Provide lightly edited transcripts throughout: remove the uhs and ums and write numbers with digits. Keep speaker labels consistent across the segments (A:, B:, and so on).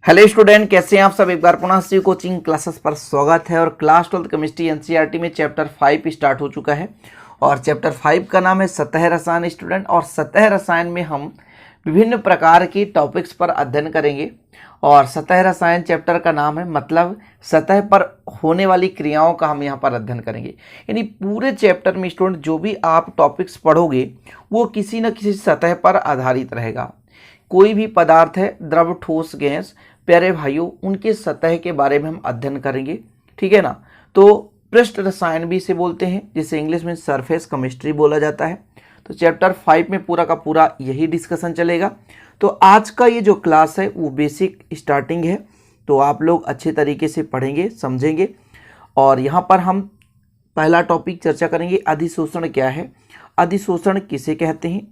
A: Hello student, कैसे हैं आप सब। एक बार पुनः सी कोचिंग क्लासेस पर स्वागत है। और क्लास 12 केमिस्ट्री एनसीईआरटी में चैप्टर 5 स्टार्ट हो चुका है और चैप्टर 5 का नाम है सतह रसायन स्टूडेंट। और सतह रसायन में हम विभिन्न प्रकार की टॉपिक्स पर अध्ययन करेंगे। और सतह रसायन चैप्टर का नाम है, मतलब सतह पर होने वाली क्रियाओं का हम यहाँ पर अध्ययन करेंगे। यानी पूरे चैप्टर में स्टूडेंट जो भी आप टॉपिक्स पढ़ोगे वो किसी न किसी सतह पर आधारित रहेगा। कोई भी पदार्थ है, द्रव, ठोस, गैस, प्यारे भाइयों, उनके सतह के बारे में हम अध्ययन करेंगे। ठीक है ना। तो पृष्ठ रसायन भी इसे बोलते हैं, जिसे इंग्लिश में सरफेस केमिस्ट्री बोला जाता है। तो चैप्टर 5 में पूरा का पूरा यही डिस्कशन चलेगा। तो आज का ये जो क्लास है वो बेसिक स्टार्टिंग है, तो आप लोग अच्छे तरीके से पढ़ेंगे, समझेंगे। और यहाँ पर हम पहला टॉपिक चर्चा करेंगे, अधिशोषण क्या है, अधिशोषण किसे कहते हैं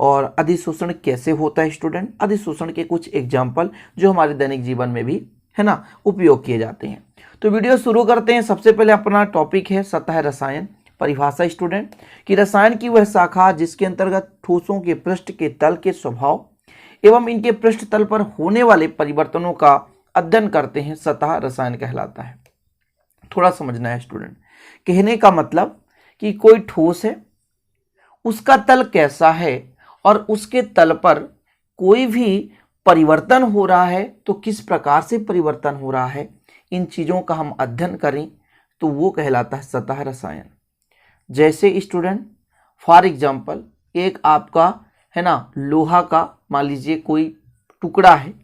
A: और अधिशोषण कैसे होता है स्टूडेंट। अधिशोषण के कुछ एग्जाम्पल जो हमारे दैनिक जीवन में भी है ना उपयोग किए जाते हैं। तो वीडियो शुरू करते हैं। सबसे पहले अपना टॉपिक है सतह रसायन। परिभाषा स्टूडेंट कि रसायन की वह शाखा जिसके अंतर्गत ठोसों के पृष्ठ के तल के स्वभाव एवं इनके पृष्ठ तल पर होने वाले परिवर्तनों का अध्ययन करते हैं, सतह रसायन कहलाता है। थोड़ा समझना है स्टूडेंट। कहने का मतलब कि कोई ठोस है, उसका तल कैसा है और उसके तल पर कोई भी परिवर्तन हो रहा है तो किस प्रकार से परिवर्तन हो रहा है, इन चीज़ों का हम अध्ययन करें तो वो कहलाता है सतह रसायन। जैसे स्टूडेंट फॉर एग्जांपल, एक आपका है ना लोहा का मान लीजिए कोई टुकड़ा है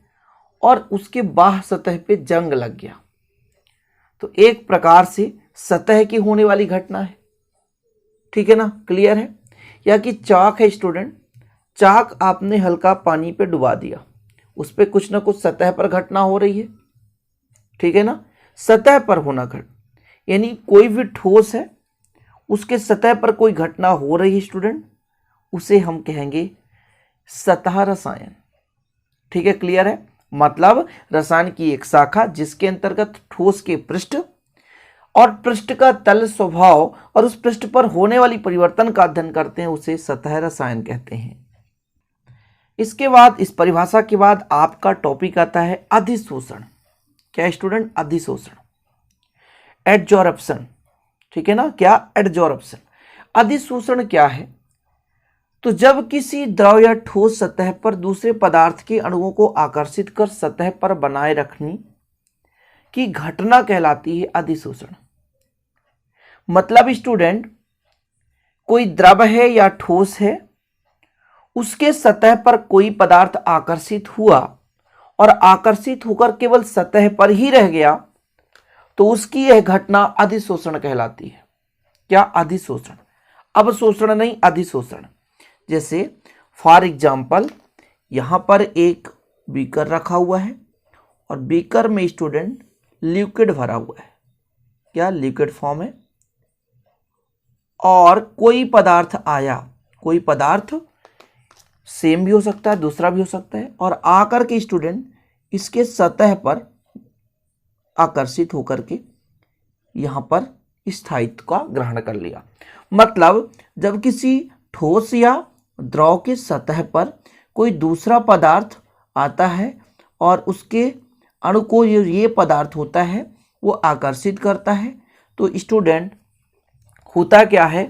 A: और उसके बाह्य सतह पे जंग लग गया, तो एक प्रकार से सतह की होने वाली घटना है। ठीक है ना, क्लियर है। या कि चाक है स्टूडेंट, चाक आपने हल्का पानी पे डुबा दिया, उस पर कुछ ना कुछ सतह पर घटना हो रही है। ठीक है ना, सतह पर होना यानी कोई भी ठोस है उसके सतह पर कोई घटना हो रही है स्टूडेंट, उसे हम कहेंगे सतह रसायन। ठीक है, क्लियर है। मतलब रसायन की एक शाखा जिसके अंतर्गत ठोस के पृष्ठ और पृष्ठ का तल स्वभाव और उस पृष्ठ पर होने वाली परिवर्तन का अध्ययन करते हैं, उसे सतह रसायन कहते हैं। इसके बाद, इस परिभाषा के बाद आपका टॉपिक आता है अधिशोषण। क्या स्टूडेंट? अधिशोषण, एडजॉर्प्शन। ठीक है ना, क्या? एडजॉर्प्शन। अधिशोषण क्या है? तो जब किसी द्रव या ठोस सतह पर दूसरे पदार्थ के अणुओं को आकर्षित कर सतह पर बनाए रखने की घटना कहलाती है अधिशोषण। मतलब स्टूडेंट कोई द्रव है या ठोस है, उसके सतह पर कोई पदार्थ आकर्षित हुआ और आकर्षित होकर केवल सतह पर ही रह गया, तो उसकी यह घटना अधिशोषण कहलाती है। क्या? अधिशोषण। अवशोषण नहीं, अधिशोषण। जैसे फॉर एग्जाम्पल, यहां पर एक बीकर रखा हुआ है और बीकर में स्टूडेंट लिक्विड भरा हुआ है। क्या? लिक्विड फॉर्म है। और कोई पदार्थ आया, कोई पदार्थ सेम भी हो सकता है, दूसरा भी हो सकता है, और आकर के स्टूडेंट इसके सतह पर आकर्षित होकर के यहां पर स्थायित्व का ग्रहण कर लिया। मतलब जब किसी ठोस या द्रव के सतह पर कोई दूसरा पदार्थ आता है और उसके अणु को ये पदार्थ होता है वो आकर्षित करता है, तो स्टूडेंट होता क्या है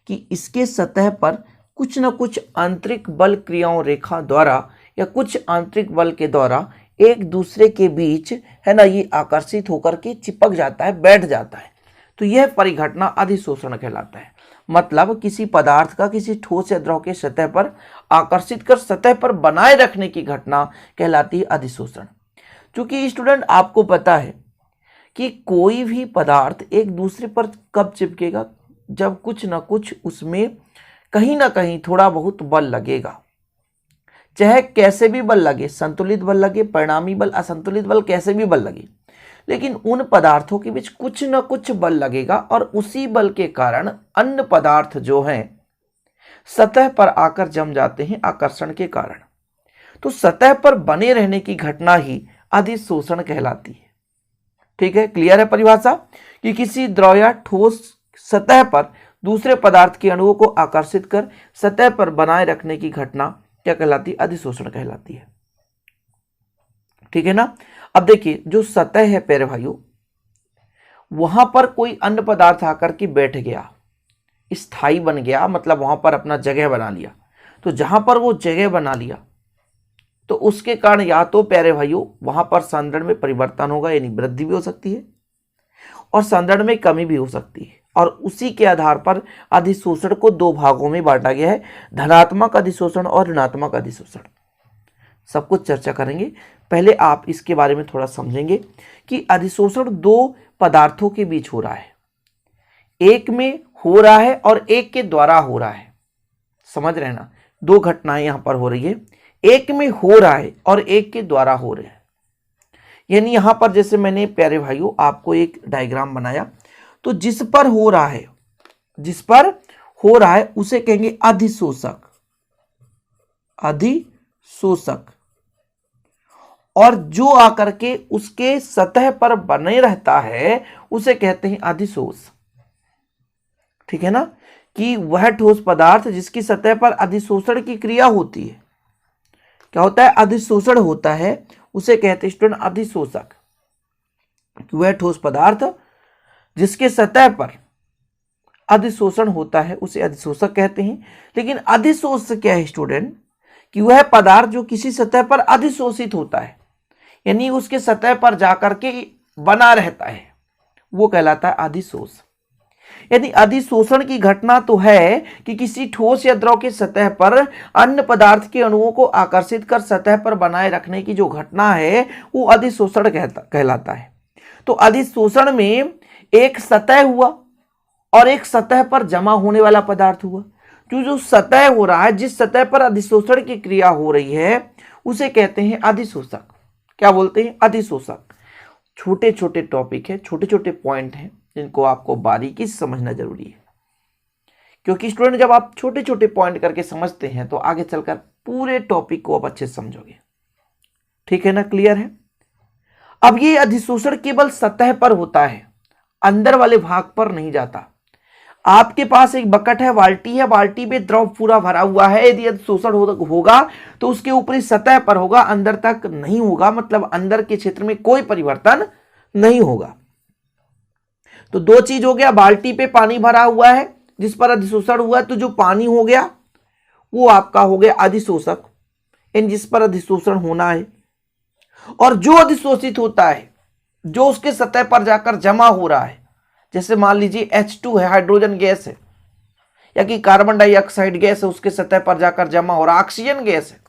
A: कि इसके सतह पर कुछ न कुछ आंतरिक बल क्रियाओं रेखा द्वारा या कुछ आंतरिक बल के द्वारा एक दूसरे के बीच है ना ये आकर्षित होकर के चिपक जाता है, बैठ जाता है। तो यह परिघटना अधिशोषण कहलाता है। मतलब किसी पदार्थ का किसी ठोस या द्रव के सतह पर आकर्षित कर सतह पर बनाए रखने की घटना कहलाती है अधिशोषण। क्योंकि स्टूडेंट आपको पता है कि कोई भी पदार्थ एक दूसरे पर कब चिपकेगा, जब कुछ ना कुछ उसमें कहीं ना कहीं थोड़ा बहुत बल लगेगा। चाहे कैसे भी बल लगे, संतुलित बल लगे, परिणामी बल, असंतुलित बल, कैसे भी बल लगे, लेकिन उन पदार्थों के बीच कुछ न कुछ बल लगेगा और उसी बल के कारण अन्य पदार्थ जो हैं सतह पर आकर जम जाते हैं आकर्षण के कारण। तो सतह पर बने रहने की घटना ही अधिशोषण कहलाती है। ठीक है, क्लियर है परिभाषा कि किसी द्रव या ठोस सतह पर दूसरे पदार्थ के अणुओं को आकर्षित कर सतह पर बनाए रखने की घटना क्या कहलाती है? अधिशोषण कहलाती है। ठीक है ना। अब देखिए जो सतह है प्यारे भाइयों, वहां पर कोई अन्य पदार्थ आकर के बैठ गया, स्थायी बन गया, मतलब वहां पर अपना जगह बना लिया। तो जहां पर वो जगह बना लिया तो उसके कारण या तो प्यारे भाइयों वहां पर सांद्रण में परिवर्तन होगा, यानी वृद्धि भी हो सकती है और सांद्रण में कमी भी हो सकती है। और उसी के आधार पर अधिशोषण को दो भागों में बांटा गया है, धनात्मक अधिशोषण और ऋणात्मक अधिशोषण। सब कुछ चर्चा करेंगे। पहले आप इसके बारे में थोड़ा समझेंगे कि अधिशोषण दो पदार्थों के बीच हो रहा है, एक में हो रहा है और एक के द्वारा हो रहा है। समझ रहे हैं ना, दो घटनाएं यहां पर हो रही है, एक में हो रहा है और एक के द्वारा हो रहे हैं। यानी यहां पर जैसे मैंने प्यारे भाइयों आपको एक डायग्राम बनाया, तो जिस पर हो रहा है, जिस पर हो रहा है उसे कहेंगे अधिशोषक, अधिशोषक। और जो आकर के उसके सतह पर बने रहता है उसे कहते हैं अधिशोष। ठीक है ना, कि वह ठोस पदार्थ जिसकी सतह पर अधिशोषण की क्रिया होती है, क्या होता है, अधिशोषण होता है, उसे कहते हैं स्टूडेंट अधिशोषक। वह ठोस पदार्थ जिसके सतह पर अधिशोषण होता है उसे अधिशोषक कहते हैं। लेकिन अधिशोष क्या है स्टूडेंट, कि वह पदार्थ जो किसी सतह पर अधिशोषित होता है, यानी उसके सतह पर जाकर के बना रहता है, वो कहलाता है अधिशोष। यदि अधिशोषण की घटना तो है कि किसी ठोस या द्रव के सतह पर अन्य पदार्थ के अणुओं को आकर्षित कर सतह पर बनाए रखने की जो घटना है वो अधिशोषण कहलाता है। तो अधिशोषण में एक सतह हुआ और एक सतह पर जमा होने वाला पदार्थ हुआ। जो सतह हो रहा है, जिस सतह पर अधिशोषण की क्रिया हो रही है उसे कहते हैं अधिशोषक। क्या बोलते हैं, अधिशोषक। छोटे छोटे टॉपिक है, छोटे छोटे पॉइंट हैं जिनको आपको बारीकी से समझना जरूरी है, क्योंकि स्टूडेंट जब आप छोटे छोटे पॉइंट करके समझते हैं तो आगे चलकर पूरे टॉपिक को आप अच्छे से समझोगे। ठीक है ना, क्लियर है। अब ये अधिशोषण केवल सतह पर होता है, अंदर वाले भाग पर नहीं जाता। आपके पास एक बकेट है, बाल्टी है, बाल्टी में द्रव पूरा भरा हुआ है, यदि अधिशोषण होगा तो उसके ऊपरी सतह पर होगा, अंदर तक नहीं होगा, मतलब अंदर के क्षेत्र में कोई परिवर्तन नहीं होगा। तो दो चीज हो गया, बाल्टी पे पानी भरा हुआ है जिस पर अधिशोषण हुआ है, तो जो पानी हो गया वो आपका हो गया अधिशोषक, इन जिस पर अधिशोषण होना है। और जो अधिशोषित होता है, जो उसके सतह पर जाकर जमा हो रहा है, जैसे मान लीजिए H2 है, हाइड्रोजन गैस है, या कि कार्बन डाइऑक्साइड गैस है, उसके सतह पर जाकर जमा हो रहा, ऑक्सीजन गैस है।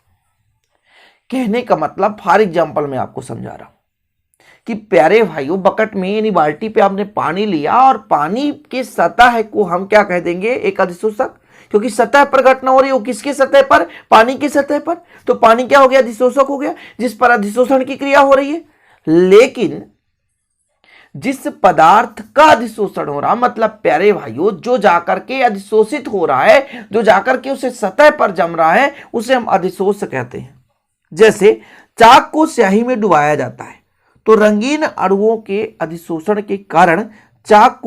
A: कहने का मतलब, फॉर एग्जाम्पल मैं आपको समझा रहा हूं कि प्यारे भाइयों बकेट में यानी बाल्टी पे आपने पानी लिया और पानी के सतह को हम क्या कह देंगे, एक अधिशोषक, क्योंकि सतह पर घटना हो रही है वो किसके सतह पर, पानी की सतह पर। तो पानी क्या हो गया, अधिशोषक हो गया, जिस पर अधिशोषण की क्रिया हो रही है। लेकिन जिस पदार्थ का अधिशोषण हो रहा, मतलब प्यारे भाइयों जो जाकर के अधिशोषित हो रहा है, जो जाकर के उसे सतह पर जम रहा है, उसे हम अधिशोष कहते हैं। जैसे चाक को स्याही में डुबाया जाता है तो रंगीन अणुओं के अधिशोषण के कारण चाक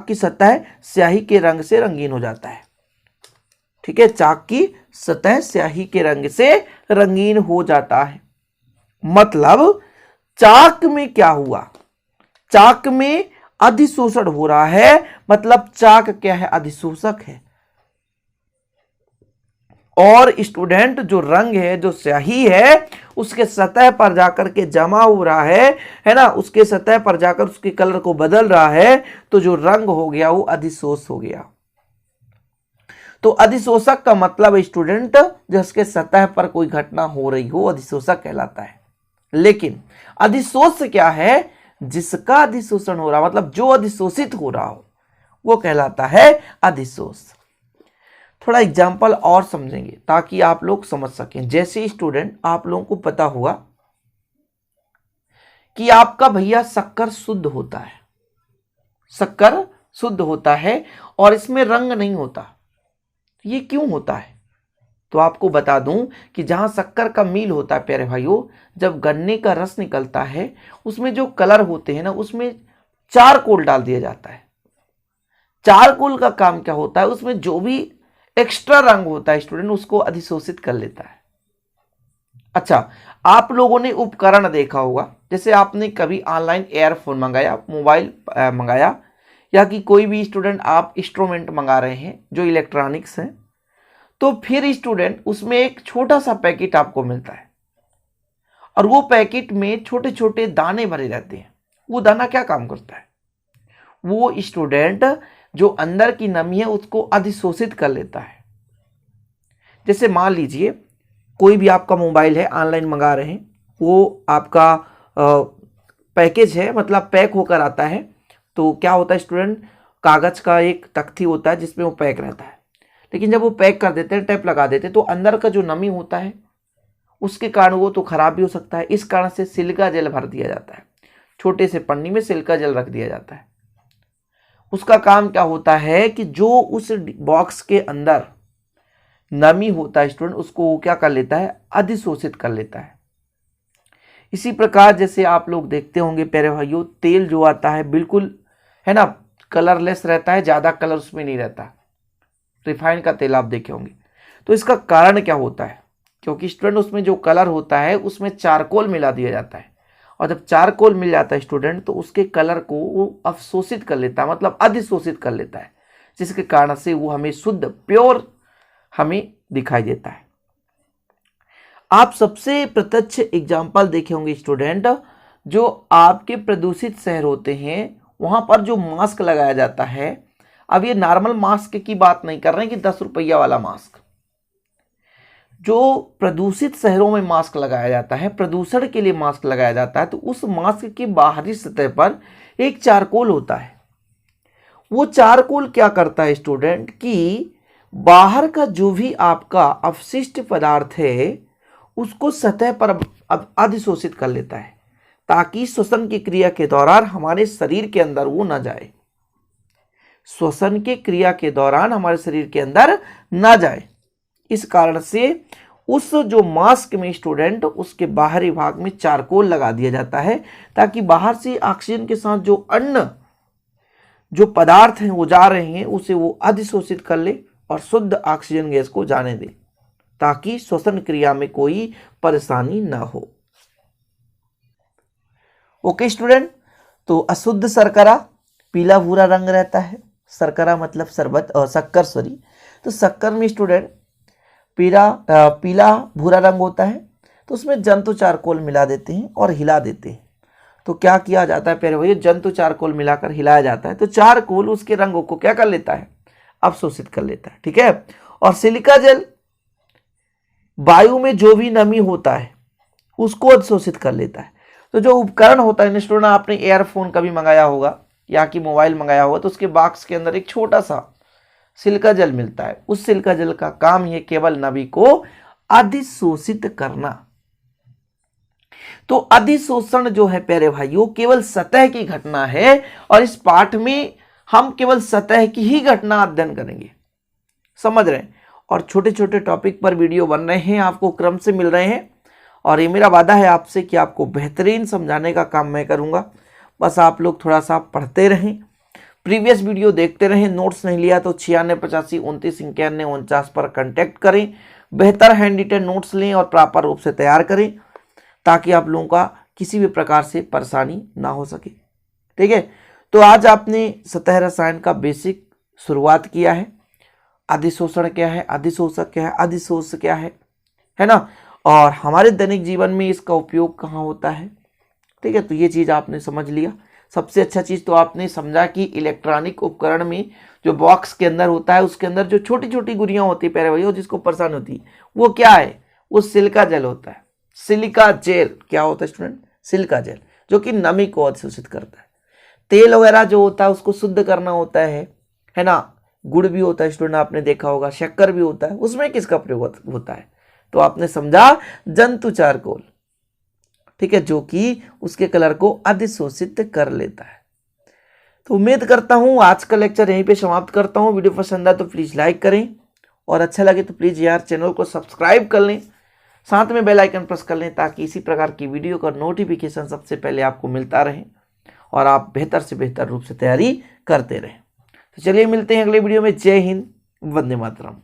A: की सतह स्याही के रंग से रंगीन हो जाता है। ठीक है, चाक की सतह स्याही के रंग से रंगीन हो जाता है। मतलब चाक में क्या हुआ, चाक में अधिशोषण हो रहा है, मतलब चाक क्या है, अधिशोषक है। और स्टूडेंट जो रंग है, जो स्याही है, उसके सतह पर जाकर के जमा हो रहा है ना, उसके सतह पर जाकर उसके कलर को बदल रहा है, तो जो रंग हो गया वो अधिशोष हो गया। तो अधिशोषक का मतलब स्टूडेंट जिसके सतह पर कोई घटना हो रही हो, अधिशोषक कहलाता है। लेकिन अधिशोष क्या है, जिसका अधिशोषण हो रहा, मतलब जो अधिशोषित हो रहा हो, वो कहलाता है अधिशोष। थोड़ा एग्जाम्पल और समझेंगे ताकि आप लोग समझ सकें। जैसे स्टूडेंट आप लोगों को पता होगा कि आपका भैया शक्कर शुद्ध होता है, शक्कर शुद्ध होता है और इसमें रंग नहीं होता। ये क्यों होता है, तो आपको बता दूं कि जहां शक्कर का मील होता है प्यारे भाइयों, जब गन्ने का रस निकलता है उसमें जो कलर होते हैं ना, उसमें चारकोल डाल दिया जाता है। चारकोल का काम क्या होता है, उसमें जो भी एक्स्ट्रा रंग होता है स्टूडेंट उसको अधिशोषित कर लेता है। अच्छा, आप लोगों ने उपकरण देखा होगा, जैसे आपने कभी ऑनलाइन एयरफोन मंगाया, मोबाइल मंगाया, या कि कोई भी स्टूडेंट आप इंस्ट्रूमेंट मंगा रहे हैं जो इलेक्ट्रॉनिक्स हैं, तो फिर स्टूडेंट उसमें एक छोटा सा पैकेट आपको मिलता है और वो पैकेट में छोटे छोटे दाने भरे रहते हैं। वो दाना क्या काम करता है? वो स्टूडेंट जो अंदर की नमी है उसको अधिशोषित कर लेता है। जैसे मान लीजिए कोई भी आपका मोबाइल है, ऑनलाइन मंगा रहे हैं, वो आपका पैकेज है, मतलब पैक होकर आता है, तो क्या होता है स्टूडेंट, कागज का एक तख्ती होता है जिसमें वो पैक रहता है। लेकिन जब वो पैक कर देते हैं, टेप लगा देते हैं, तो अंदर का जो नमी होता है उसके कारण वो तो खराब भी हो सकता है। इस कारण से सिलिका जेल भर दिया जाता है, छोटे से पन्नी में सिलिका जेल रख दिया जाता है। उसका काम क्या होता है कि जो उस बॉक्स के अंदर नमी होता है स्टूडेंट, उसको वो क्या कर लेता है, अधिशोषित कर लेता है। इसी प्रकार जैसे आप लोग देखते होंगे प्यारे भाइयों, तेल जो आता है बिल्कुल है ना कलरलेस रहता है, ज़्यादा कलर उसमें नहीं रहता। रिफाइंड का तेल आप देखे होंगे। तो इसका कारण क्या होता है? क्योंकि स्टूडेंट उसमें जो कलर होता है उसमें चारकोल मिला दिया जाता है, और जब चारकोल मिल जाता है स्टूडेंट तो उसके कलर को वो अवशोषित कर लेता है, मतलब अधिशोषित कर लेता है, जिसके कारण से वो हमें शुद्ध प्योर हमें दिखाई देता है। आप सबसे प्रत्यक्ष एग्जाम्पल देखे होंगे स्टूडेंट, जो आपके प्रदूषित शहर होते हैं वहां पर जो मास्क लगाया जाता है, अब ये नॉर्मल मास्क की बात नहीं कर रहे हैं कि 10 रुपया वाला मास्क, जो प्रदूषित शहरों में मास्क लगाया जाता है, प्रदूषण के लिए मास्क लगाया जाता है, तो उस मास्क की बाहरी सतह पर एक चारकोल होता है। वो चारकोल क्या करता है स्टूडेंट कि बाहर का जो भी आपका अवशिष्ट पदार्थ है उसको सतह पर अब अधिशोषित कर लेता है, ताकि श्वसन की क्रिया के दौरान हमारे शरीर के अंदर वो ना जाए, श्वसन के क्रिया के दौरान हमारे शरीर के अंदर ना जाए। इस कारण से उस जो मास्क में स्टूडेंट उसके बाहरी भाग में चारकोल लगा दिया जाता है, ताकि बाहर से ऑक्सीजन के साथ जो अन्य जो पदार्थ हैं वो जा रहे हैं उसे वो अधिशोषित कर ले और शुद्ध ऑक्सीजन गैस को जाने दे, ताकि श्वसन क्रिया में कोई परेशानी ना हो। ओके स्टूडेंट, तो अशुद्ध शर्करा पीला भूरा रंग रहता है, शर्करा मतलब शरबत और शक्कर सॉरी, तो शक्कर में स्टूडेंट पीला भूरा रंग होता है, तो उसमें जंतु चारकोल मिला देते हैं और हिला देते हैं। तो क्या किया जाता है प्यारे भैया, जंतु चारकोल मिलाकर हिलाया जाता है, तो चारकोल उसके रंगों को क्या कर लेता है, अवशोषित कर लेता है। ठीक है, और सिलिका जेल वायु में जो भी नमी होता है उसको अवशोषित कर लेता है। तो जो उपकरण होता है स्टूडेंट, आपने एयरफोन कभी मंगाया होगा या कि मोबाइल मंगाया होगा, तो उसके बॉक्स के अंदर एक छोटा सा सिलिका जेल मिलता है। उस सिलिका जेल का काम ये केवल नमी को अधिशोषित करना। तो अधिशोषण जो है प्यारे भाइयों केवल सतह की घटना है, और इस पाठ में हम केवल सतह की ही घटना अध्ययन करेंगे, समझ रहे हैं। और छोटे छोटे टॉपिक पर वीडियो बन रहे हैं, आपको क्रम से मिल रहे हैं, और ये मेरा वादा है आपसे कि आपको बेहतरीन समझाने का काम मैं करूंगा। बस आप लोग थोड़ा सा पढ़ते रहें, प्रीवियस वीडियो देखते रहें। नोट्स नहीं लिया तो 9685299149 पर कांटेक्ट करें, बेहतर हैंड रिटन नोट्स लें और प्रॉपर रूप से तैयार करें, ताकि आप लोगों का किसी भी प्रकार से परेशानी ना हो सके। ठीक है, तो आज आपने सतह रसायन का बेसिक शुरुआत किया है। अधिशोषण क्या है, अधिशोषक क्या है, अधिशोष क्या है ना, और हमारे दैनिक जीवन में इसका उपयोग कहाँ होता है। ठीक है, तो ये चीज़ आपने समझ लिया। सबसे अच्छा चीज़ तो आपने समझा कि इलेक्ट्रॉनिक उपकरण में जो बॉक्स के अंदर होता है उसके अंदर जो छोटी छोटी गुरियाँ होती है प्यारे भैया, जिसको परेशान होती है, वो क्या है, वो सिलिका जेल होता है। सिलिका जेल क्या होता है स्टूडेंट, सिलिका जेल, जो कि नमी को अवशोषित करता है। तेल वगैरह जो होता है उसको शुद्ध करना होता है ना। गुड़ भी होता है स्टूडेंट, आपने देखा होगा, शक्कर भी होता है, उसमें किसका प्रयोग होता है, तो आपने समझा जंतु चारकोल। ठीक है, जो कि उसके कलर को अधिशोषित कर लेता है। तो उम्मीद करता हूं आज का लेक्चर यहीं पे समाप्त करता हूं। वीडियो पसंद आए तो प्लीज लाइक करें, और अच्छा लगे तो प्लीज यार चैनल को सब्सक्राइब कर लें, साथ में बेल आइकन प्रेस कर लें, ताकि इसी प्रकार की वीडियो का नोटिफिकेशन सबसे पहले आपको मिलता रहे और आप बेहतर से बेहतर रूप से तैयारी करते रहें। तो चलिए मिलते हैं अगले वीडियो में। जय हिंद, वंदे मातरम।